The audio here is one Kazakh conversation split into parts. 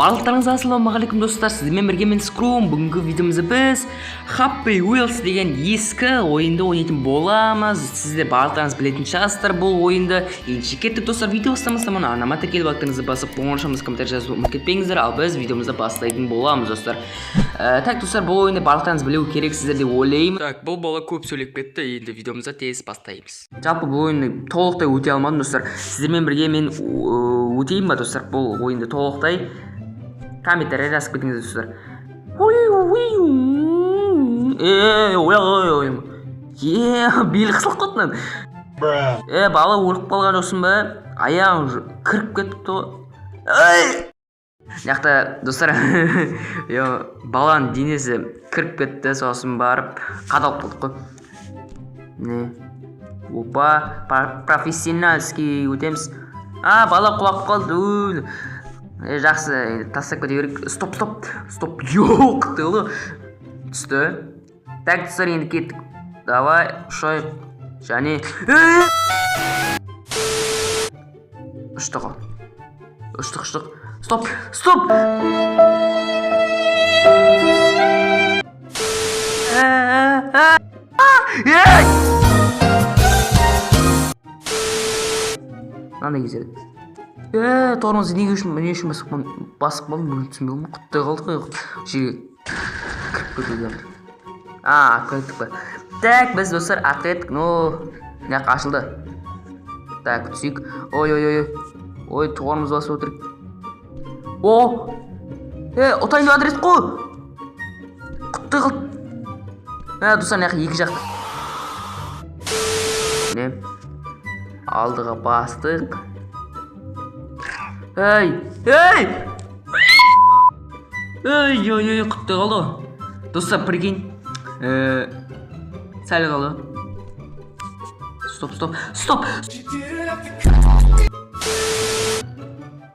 Барлықтарыңызға ассалаумағалейкум достар, сіздермен бірге мен Скрум. Бүгінгі видеомызда біз Happy Wheels деген ескі ойынды ойнайтын боламыз. Сіздер барлықтарыңыз білетін шығарсыздар бұл ойынды. Ендеше кеттік достар, видео бастамастан мұны арнама тіркеліп бактарыңызды басып қоңыршамыз комментарий жазуды ұмытып кетпеңіздер, ал біз видеомызды бастайтын боламыз достар. Так достар, бұл ойынды барлықтарыңыз білу керексіздер деп ойлаймын. Так, бұл бала көп сөйлеп кетті, енді видеомызды тез бастаймыз. Жалпы бұл ойынды толықтай өте алмадым достар. Сіздермен бірге мен өтейін ба достар бұл ойынды толықтай? Комментарий жазып кетіңіздер достар. Бел қысылып қойдың. Бала өліп қалған жоқсың ба? Аяғың кіріп кетіпті ғой. Жақта достар, баланың денесі кіріп кетті, сосын барып қадалып қалдық қой. Опа, профессиональский өтеміз. Бала құлап қалды. Жақсы, тастап кете керек. Стоп. Жоқ, тылы. Түсті. Так, достар, енді кеттік. Давай, ұшайық. Және... Ұштық. Стоп. Мынандай кезеді. Тормозы неге үшін басып қалдым, бүгін түсінбей қалдым, құттай қалдық жерге кіріп кетуден. Артқа еттік па. Так, біз достар артқа еттік, мына ашылды. Так, түсейік. Ой, тормоз басып отырып. Отайын адрес қой. Құттай қалды. Достар, мына екі жақты. Алдыға бастық. Эй! Құтты қалды. Достар, прикинь. Сәл қалды. Стоп.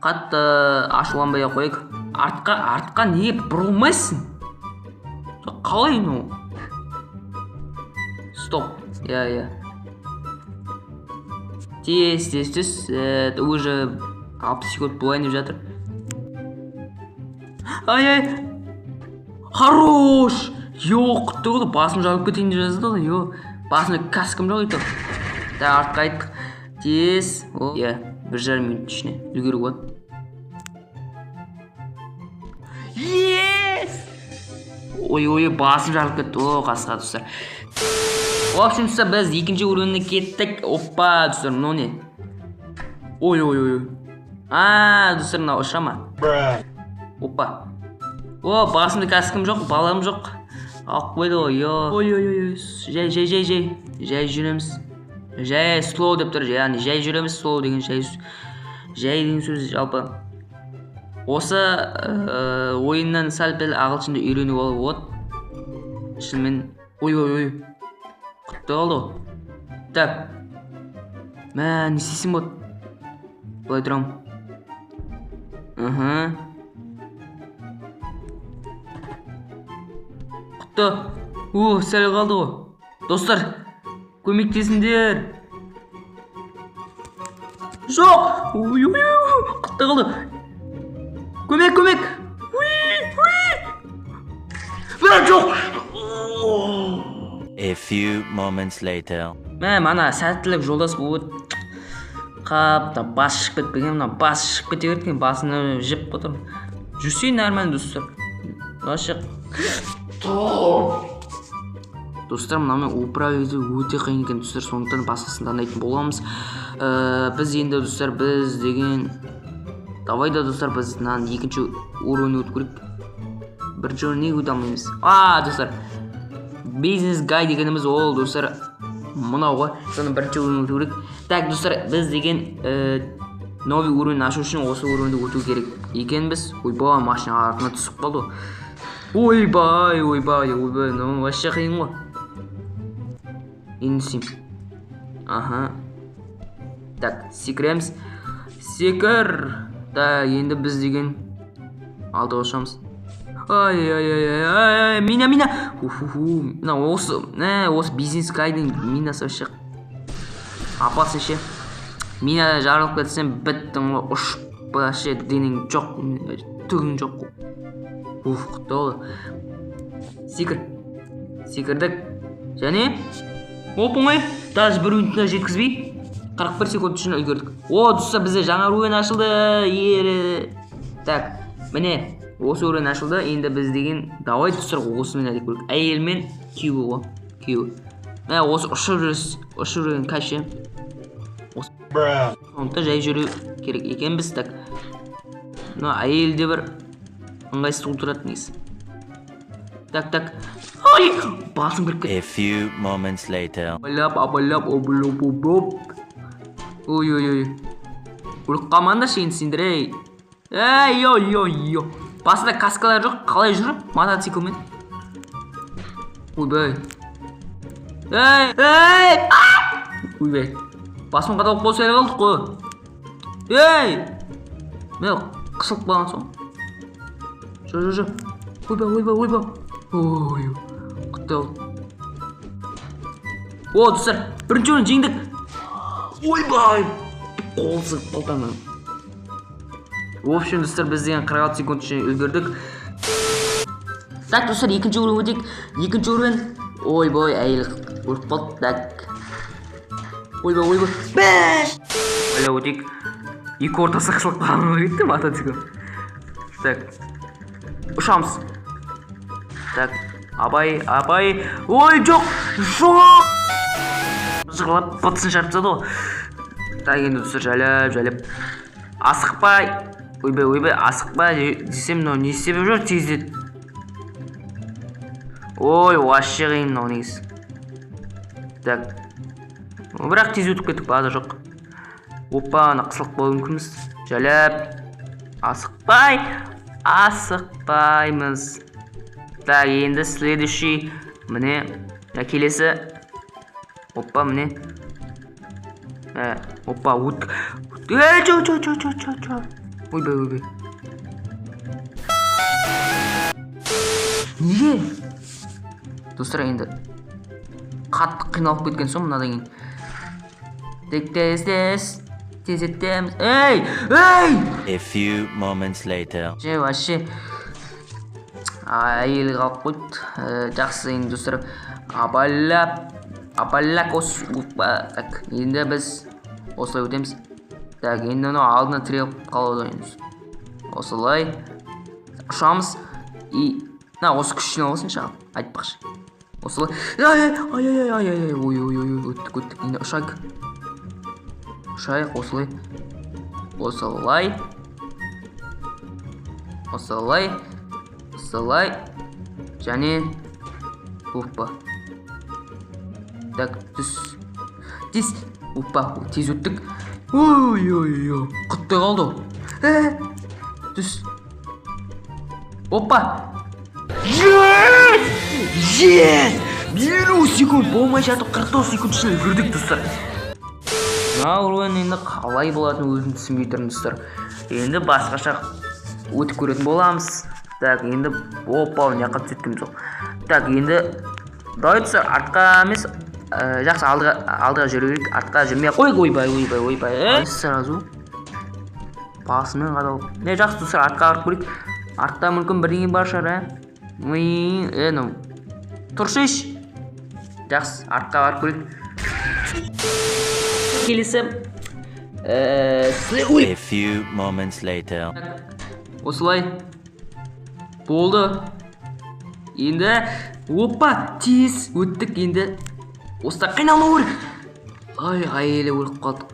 Қатты ашуланбай қойық. Артқа не бұрылмайсың? Қалай ну? Стоп. Тез. Уже 60 секунд болайын деп жатыр. Хорош! Құтты қолды, басым жағып кетейін деп жазды ғой. Басымда каскім жоқ еді. Артқа айттық. Тез. 1,5 минут ішіне үлгеру болады. Басым жағып кетті. Қасыға достар. В общем, біз екінші уровеніне кеттік. Опа, достар, мынау не? Достар, мынау ұшама. Опа. Басымда кәскім жоқ, балам жоқ. Алып қойды ғой. Жай жүреміз. Жай слоу деп тұр. Жай жүреміз, слоу деген жай деген сөз жалпы. Осы ойыннан сәл-пәл ағылшынды үйреніп алып от. Шынымен. Құтты қалды ғой. Так. Не істесем болады? Былай тұрам. Құтты. Сәл қалды ғой. Достар, көмектесіңдер. Жоқ. Құтты қалды. Көмек. Жоқ. A few moments later. Мана сәттілік жолдас болып қапта бас шығып кетпеген, бас шығып кете берген, басына жеп қотыр. Жүрсей нормально достар. Достар, мынамен управлять өте қиын екен достар, сондықтан басқасын таңдайтын боламыз. Біз енді достар, біз деген давайда достар, біз екінші уровень өтіп көрейік. Бірінші уровень неге өте алмаймыз? Достар, бизнес гай дегеніміз ол достар мынау ғой. Соны бірінші уровень өту керек. Так, достар, біз деген новый уровень ашу үшін осы уровеньді өту керек екенбіз. Машина артына түсіп қалды. Ойбай, вообще қиын ғой. Енді сим. Так, секіреміз. Секір. Так, енді біз деген алды қошамыз. Мина. Осы бизнес гайдың минасы вообще. Апасы ше. Мина жарылып кетсем біттің ғой, ұшып вообще денең жоқ, түгің жоқ. Құтты болды. Секірдік. Және оп-оңай, даже бір минутына жеткізбей 41 секунд үшін үлгердік. Достар, бізде жаңа уровень ашылды. Так, міне, осы уровень ашылды. Енді біз деген давай достар осымен әдек көрік. Әйел мен күйеуі ғой. Күйеуі. Осы ұшып жүрген кәші. Сондықта жай жүру керек екен біз. Так. Әйелде бір ыңғайсыз тұрады негізі. Так. Ой, басым кіріп кетті. A few moments later. Абайлап. Ой. Өлік қалмаңдар сендер, ей. Ей. Басында каскалар жоқ, қалай жүріп? Мотоциклмен. Ойбай. Ей. Ойбай. Басым қаталып қосайыр қалдық қой. Ей. Мен қысылып қалған соң. Жүр. Ойбай. Ой. Құтты ол. Достар, бірінші орын жеңдік. Ойбай. Қолсы қалтаңнан. В общем, достар, біз деген 46 секунд үшін үлгердік. Так, достар, екінші орын өтек. Екінші орын. Ойбай, әйел өліп қалды. Так. Ойбай. Бәш! Өтек. Екі ортасы қысылып қалған кетті мотоцикл. Так. Ұшамыз. Так. Абай. Ой, жоқ. Жығылап, бұтсын шарпсады ғой. Так, енді достар, жәлеп. Асықпай. Ойбай, асықпай десем, не себеп жүр тездет. Ой, вообще қиын негіз. Так. Бірақ тез өтіп кеттік, база жоқ. Опа, қысылық болу мүмкінбіз. Жәлеп. Асықпаймыз. Так, енді следующий. Міне, келесі. Опа, міне. Опа, өттік. Чо. Ойбай. Неге? Достар, енді қатты қиналып кеткен соң мынадан кейін. Тездетеміз. Ей! A few moments later. Вообще әйел қалып қойды. Жақсы, енді достар, абайлак осы. Так, енді біз осылай өтеміз. Так, енді алдына тіреліп қалады ойымыз. Осылай ұшамыз. Осы күшін алсын шағып, айтпақшы. Осылай. Ай. Ой. Өттік. Енді ұшайық, осылай. Және опа. Так, тез. Опа, тез өттік. Ой. Құтты қалды. Түс. Опа. Yes! 50 секунд болмай жатып 49 секунд ішін үлгердік, достар. Уровень енді қалай болатын өзім түсінбей тұрмын, достар. Енді басқаша өтіп көретін боламыз. Так, енді опа, не жаққа түскенім жоқ. Так, енді давай, достар, артқа емес, жақсы алдыға жүру керек. Артқа жүрмей ойбай. Сразу басымен қадалып. Не жақсы, достар, артқа қарып көрейік. Артта мүмкін бірдеңе бар шығар, тұршыш. Жақсы, артқа қарып көрейік. Келесі. A few moments later. Осылай болды. Енді опа, тез өттік. Енді осыда қайналмау керек. Әйелі өліп қалды.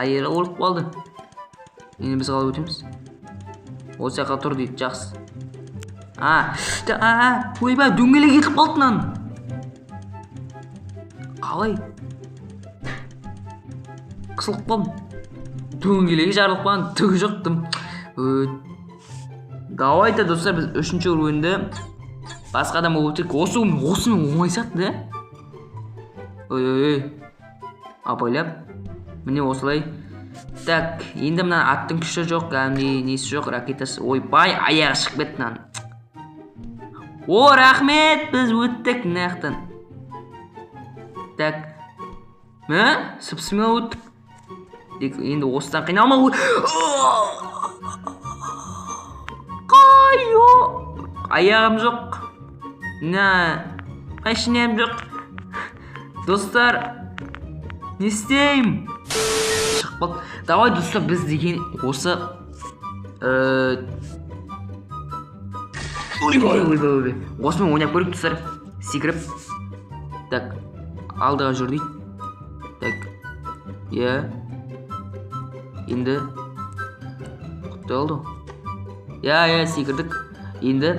Әйелі өліп қалды. Енді біз қалай өтеміз? Осы жаққа тұр дейді. Жақсы. Ойбай, дөңгелек етіп қалдынан. Қалай? Қысылып қалдым. Дөңгелегі жарылып қалған, түгі жоқтым. Давайте, достар, біз үшінші уровеньді басқа адам өтірік. Осымен оңайсақ, да? Ой. Абайлап. Міне осылай. Так, енді мына аттың күші жоқ, несі жоқ, ракетасы. Ойбай, аяғы шығып кетті. Рахмет, біз өттік нақтан. Так. Сыпсымел өттік. Енді осыдан қиналмау. Қайо. Аяғым жоқ. Машинем жоқ. Достар, не істеймін? Шығып қалды. Давай, достар, біз деген осы осымен ойнап көрейік, достар. Секіріп. Так, алдыға жүр дейді. Так, енді құтты алды. Секірдік. Енді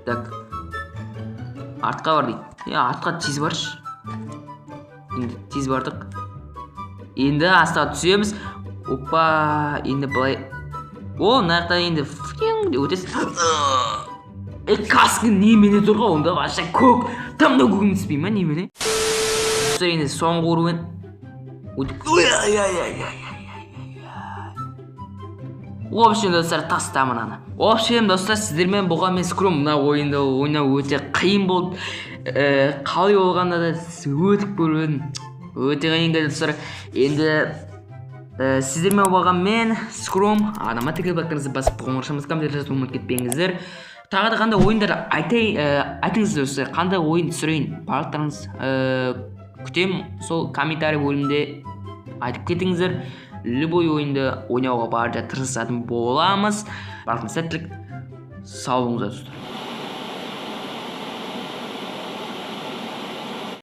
так, артқа бар дейді. Артқа тез баршы. Енді тез бардық. Енді астаға түсеміз. Опа, енді былай. Наяқта енді өтесіз. Каскін немені тұрға, онда баша көк. Тамда көгім түспей ма немені? Достар, енді соңғы ұруын. Общем, достар, тастамын ана. Общем, достар, сіздермен болған мен скром мына ойында ойнау өте қиын болды. Қалай болғанда да өтіп көрдім. Өте қиын достар. Енді сіздермен болған мен скром. Адама тікелей бақтарыңызды басып қоңыршамыз комментарияда ұмытып кетпеңіздер. Тағы да қандай ойындар айтыңыз достар. Қандай ойын түсірейін? Барлықтарыңыз күтем. Сол комментарий бөлімінде айтып кетіңіздер. Любой ойынды ойнауға барынша тырысатын боламыз. Барлығыңыз сәттілік. Сау болыңыздар достар.